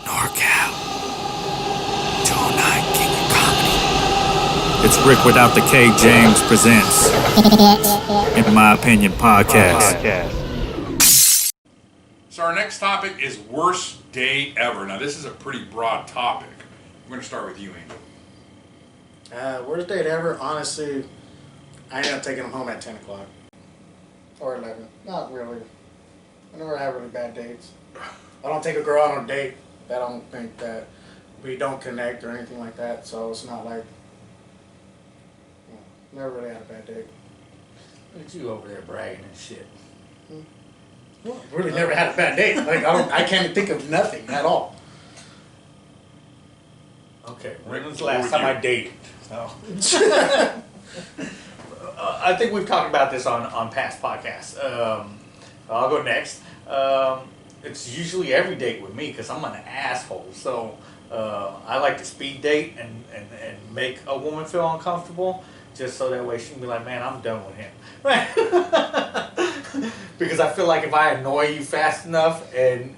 NorCal. 209 King of Comedy. It's Rick without the K. James presents, in my opinion, podcast. So our next topic is worst day ever. Now this is a pretty broad topic. We're going to start with you, Angel. Worst date ever, honestly, I ended up taking them home at 10 o'clock. Or 11. Not really. I never have really bad dates. I don't take a girl out on a date that I don't think that we don't connect or anything like that. So it's not like, never really had a bad date. Look at you over there bragging and shit. Well, really never had a bad date. Like I can't think of nothing at all. Okay, when was the last time I dated? So. I think we've talked about this on past podcasts. I'll go next. It's usually every date with me because I'm an asshole. So I like to speed date and make a woman feel uncomfortable just so that way she can be like, man, I'm done with him. Right? Because I feel like if I annoy you fast enough and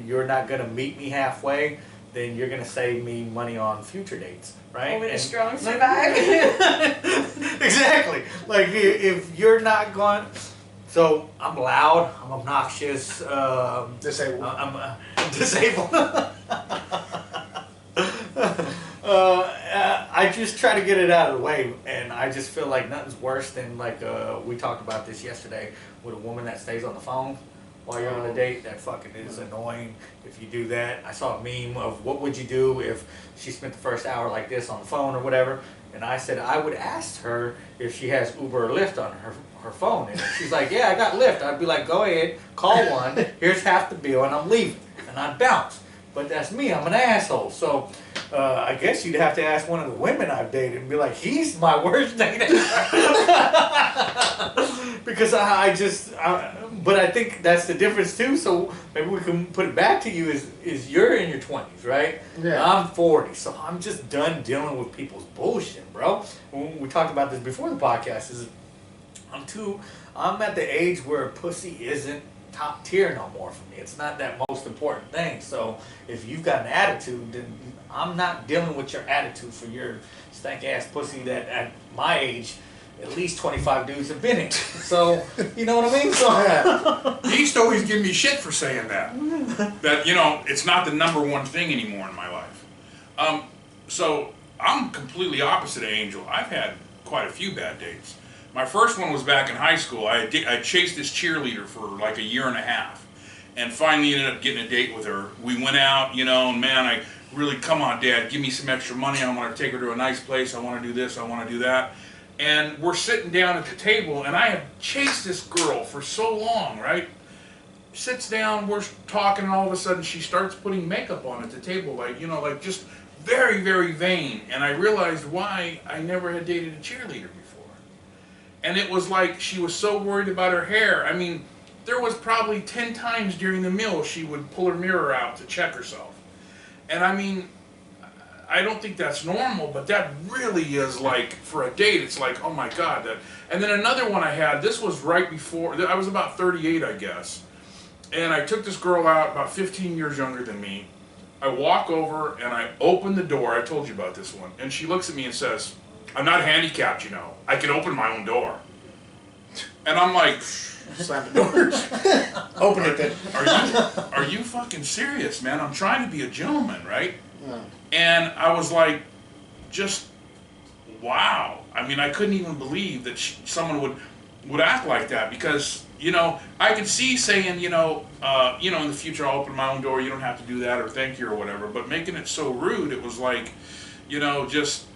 you're not going to meet me halfway, then you're going to save me money on future dates, right? Only the strong survive. Exactly. Like, if you're not going... So, I'm loud, I'm obnoxious, Disabled. I'm disabled. I just try to get it out of the way, and I just feel like nothing's worse than, like, we talked about this yesterday, with a woman that stays on the phone while you're on a date. That fucking is annoying if you do that. I saw a meme of what would you do if she spent the first hour like this on the phone or whatever, and I said I would ask her if she has Uber or Lyft on her phone, and if she's like, yeah, I got Lyft, I'd be like, go ahead, call one, here's half the bill, and I'm leaving, and I'd bounce. But that's me, I'm an asshole. So I guess you'd have to ask one of the women I've dated and be like, he's my worst date ever. Because but I think that's the difference too. So maybe we can put it back to you is you're in your 20s, right? Yeah. I'm 40, so I'm just done dealing with people's bullshit, bro. We talked about this before the podcast. I'm at the age where pussy isn't top tier no more for me. It's not that most important thing. So if you've got an attitude, then I'm not dealing with your attitude for your stank ass pussy that at my age at least 25 dudes have been in. So you know what I mean? So He used to always give me shit for saying that. That, it's not the number one thing anymore in my life. So I'm completely opposite of Angel. I've had quite a few bad dates. My first one was back in high school. I chased this cheerleader for like a year and a half, and finally ended up getting a date with her. We went out, and man, I really, come on, Dad, give me some extra money. I want to take her to a nice place. I want to do this. I want to do that. And we're sitting down at the table, and I have chased this girl for so long, right? Sits down, we're talking, and all of a sudden she starts putting makeup on at the table, like just very, very vain. And I realized why I never had dated a cheerleader before. And it was like she was so worried about her hair. I mean, there was probably 10 times during the meal she would pull her mirror out to check herself. And I mean, I don't think that's normal, but that really is like, for a date, it's like, oh my God. And then another one I had, this was right before, I was about 38, I guess. And I took this girl out, about 15 years younger than me. I walk over and I open the door. I told you about this one. And she looks at me and says, I'm not handicapped, I can open my own door. And I'm like, Slam the door. Open it then. Are you fucking serious, man? I'm trying to be a gentleman, right? Yeah. And I was like, just, wow. I mean, I couldn't even believe that someone would act like that, because, I could see saying, in the future I'll open my own door, you don't have to do that, or thank you, or whatever. But making it so rude, it was like, just,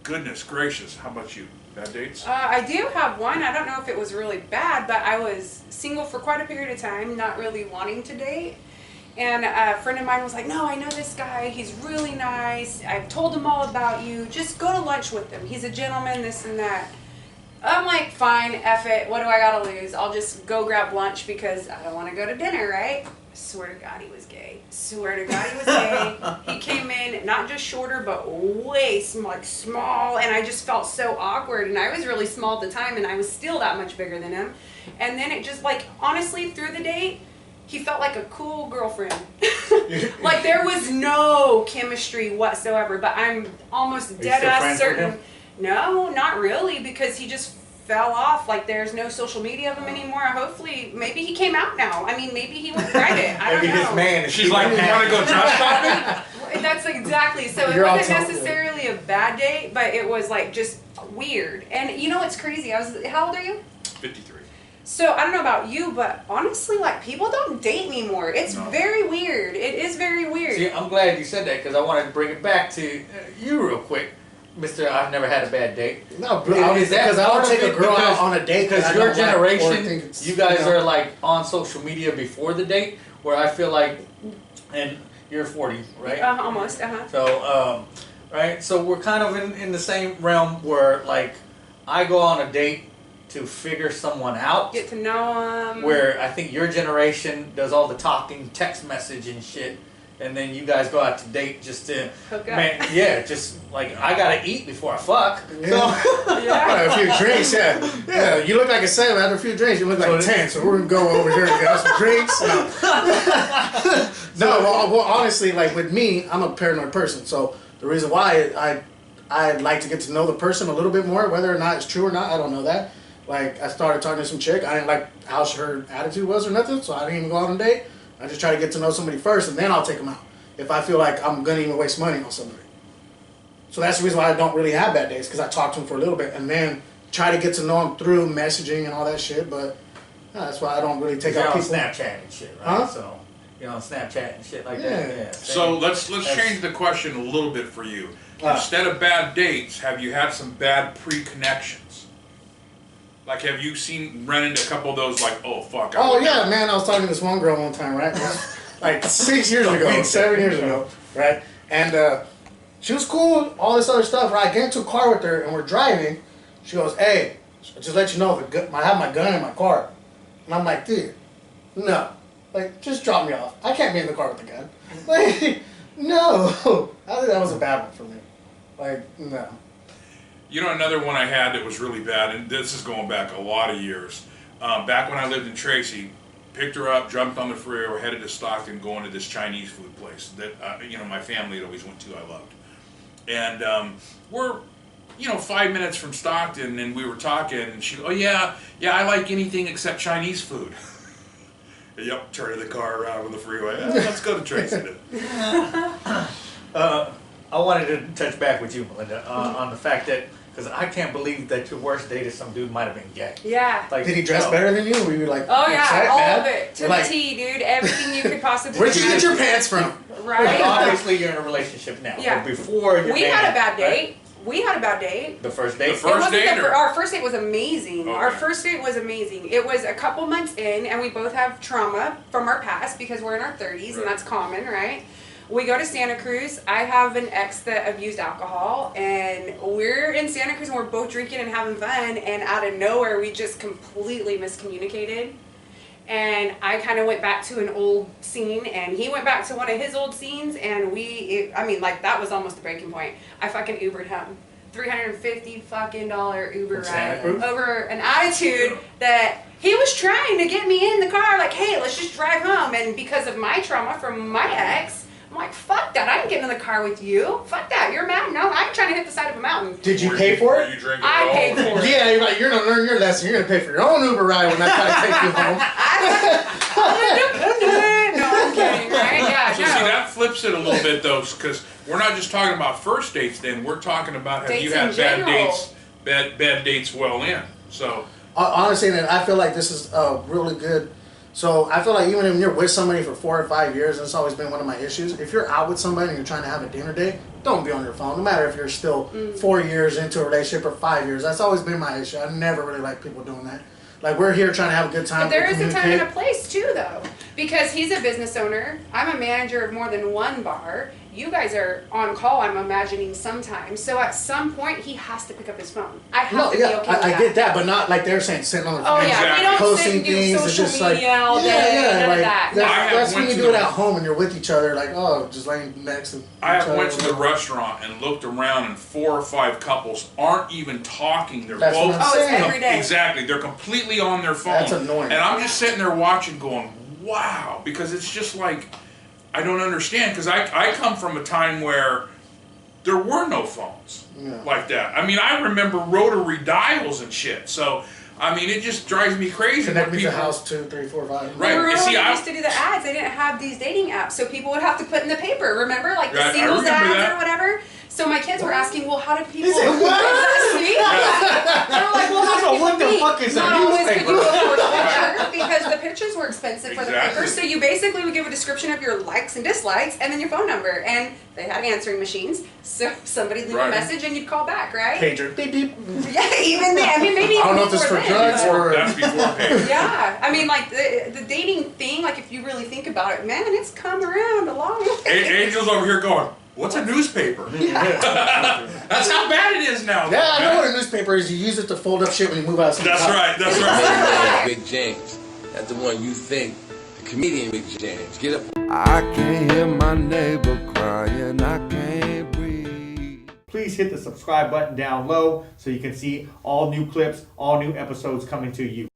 goodness gracious. How about you? Bad dates? I do have one. I don't know if it was really bad, but I was single for quite a period of time, not really wanting to date. And a friend of mine was like, no, I know this guy. He's really nice. I've told him all about you. Just go to lunch with him. He's a gentleman, this and that. I'm like, fine, F it. What do I got to lose? I'll just go grab lunch because I don't want to go to dinner, right? Swear to God he was gay. Swear to God he was gay. He came in not just shorter, but way small, and I just felt so awkward. And I was really small at the time, and I was still that much bigger than him. And then it just, honestly, through the date, he felt like a cool girlfriend. Like there was no chemistry whatsoever. But I'm almost dead still ass friends with certain. him? No, not really, because he just fell off. Like there's no social media of him anymore. Hopefully, maybe he came out now. I mean, maybe he went private. I don't Maybe know. his man is She's like, you want to go dress shopping? That's exactly. So it You're all wasn't talking. necessarily a bad date, but it was like just weird. And you know what's crazy? How old are you? 53. So I don't know about you, but honestly, like people don't date anymore. It's No. very weird. It is very weird. See, I'm glad you said that because I wanted to bring it back to you real quick, Mister. I've never had a bad date. No, Is that because I don't part of take a it? girl Because- out on a date Because that I your don't like or think generation, it's, you guys know. are like on social media before the date, where I feel like, and you're 40, right? Almost. So, right, so we're kind of in the same realm where like I go on a date to figure someone out. Get to know them. Where I think your generation does all the talking, text message and shit, and then you guys go out to date just to, Hook up. man, yeah, just like I gotta eat before I fuck. Yeah. So, Yeah. A few drinks, yeah. You look like a 7 after a few drinks. You look like a 10. So we're gonna go over here and get us some drinks. No, well, honestly, like with me, I'm a paranoid person. So the reason why I like to get to know the person a little bit more, whether or not it's true or not, I don't know that. Like I started talking to some chick. I didn't like how her attitude was or nothing, so I didn't even go out on a date. I just try to get to know somebody first, and then I'll take them out if I feel like I'm gonna even waste money on somebody. So that's the reason why I don't really have bad dates, because I talk to them for a little bit and then try to get to know them through messaging and all that shit. But that's why I don't really take you're out on people. Snapchat and shit, right? Huh? So you're on Snapchat and shit like Yeah. that. Yeah. So let's That's- change the question a little bit for you. Ah. Instead of bad dates, have you had some bad pre-connections? Like, have you run into a couple of those, like, oh, fuck. Oh yeah, man! I was talking to this one girl one time, right? Like 6 years ago, 7 years ago, right? And she was cool, all this other stuff. Right? I get into a car with her and we're driving. She goes, "Hey, just let you know, I have my gun in my car." And I'm like, "Dude, no, like just drop me off. I can't be in the car with the gun." Like, no, I think that was a bad one for me. Like, no. You know, another one I had that was really bad, and this is going back a lot of years. Back when I lived in Tracy, picked her up, jumped on the freeway, headed to Stockton, going to this Chinese food place that my family had always went to. I loved, and we're 5 minutes from Stockton, and we were talking, and she, oh yeah, I like anything except Chinese food. Yep, turning the car around on the freeway. Let's go to Tracy then. I wanted to touch back with you, Melinda, on the fact that because I can't believe that your worst date is some dude might have been gay. Yeah. Like, Did he dress no. better than you? Were you like, Oh yeah, upset, all mad? of it to You're like, the T, dude. Everything you could possibly. Where'd you do. get your pants from? Like, Right. obviously, you're in a relationship now. Yeah. But before your We man, had a bad right? date. We had a bad date. The first date. The It first wasn't date, or- our first date was amazing. Okay. Our first date was amazing. It was a couple months in, and we both have trauma from our past because we're in our 30s, Right. and that's common, right? We go to Santa Cruz. I have an ex that abused alcohol, and we're in Santa Cruz, and we're both drinking and having fun, and out of nowhere, we just completely miscommunicated. And I kind of went back to an old scene, and he went back to one of his old scenes, and that was almost the breaking point. I fucking Ubered him. $350 fucking Uber From Santa ride Cruz? over an attitude that he was trying to get me in the car, like, hey, let's just drive home. And because of my trauma from my ex, I'm like, fuck that. I ain't getting in the car with you. Fuck that. You're mad? No, I'm trying to hit the side of a mountain. Did you Were pay for were it? you drinking I at all? paid for it. Yeah, you're like, you're gonna learn your lesson. You're gonna pay for your own Uber ride when I try to take you home. No, I'm kidding, right? Yeah, So no. see, that flips it a little bit though, because we're not just talking about first dates. Then we're talking about have Dates you had in bad general. dates, bad dates well in. So Honestly, and I feel like this is really good. So I feel like even if you're with somebody for 4 or 5 years, and it's always been one of my issues. If you're out with somebody and you're trying to have a dinner date, don't be on your phone. No matter if you're still 4 years into a relationship or 5 years. That's always been my issue. I never really like people doing that. Like we're here trying to have a good time. But there is a time and a communicate. place too, though, because he's a business owner. I'm a manager of more than one bar. You guys are on call, I'm imagining sometimes. So at some point, he has to pick up his phone. I have No, to be yeah, okay with I get that, but not like they're saying sitting on the Oh phone. yeah, we Exactly. don't sit Posting and do things, it's social just like, media all day. None like, of that. That's, I have that's when went you to do it the- at home and you're with each other, like, oh, just laying next to each I other. went to the restaurant and looked around, and 4 or 5 couples aren't even talking. They're That's both what I'm Oh, it's saying. every day. exactly. They're completely on their phone. That's annoying. And I'm just sitting there watching, going, "Wow!" Because it's just like, I don't understand, because I come from a time where there were no phones like that. I mean, I remember rotary dials and shit. So, I mean, it just drives me crazy. Connect when me to people, house 2, 3, 4, 5. Right. Remember You see, when I they used to do the ads? They didn't have these dating apps, so people would have to put in the paper. Remember, like the Right, I singles remember ads that. or whatever. So my kids were asking, well, how did people? He said, what? See? They were like, well, how So did what the people fuck meet? is a Not always could you newspaper? afford a picture because the pictures were expensive for the Exactly. paper. So you basically would give a description of your likes and dislikes, and then your phone number. And they had answering machines, so somebody leave Right. a message and you'd call back, right? Pager. Beep, beep. Yeah, even then. I mean, maybe I don't even know if this is before for then, drugs but- or... that's before paper. Yeah, I mean, like the dating thing, like if you really think about it, man, it's come around a long way. Angel's over here going, what's a newspaper? That's how bad it is now. Yeah, I know man. what a newspaper is. You use it to fold up shit when you move out. That's right, that's right. That Big James. That's the one you think. The comedian Big James. Get up. I can't hear my neighbor crying, I can't breathe. Please hit the subscribe button down low so you can see all new clips, all new episodes coming to you.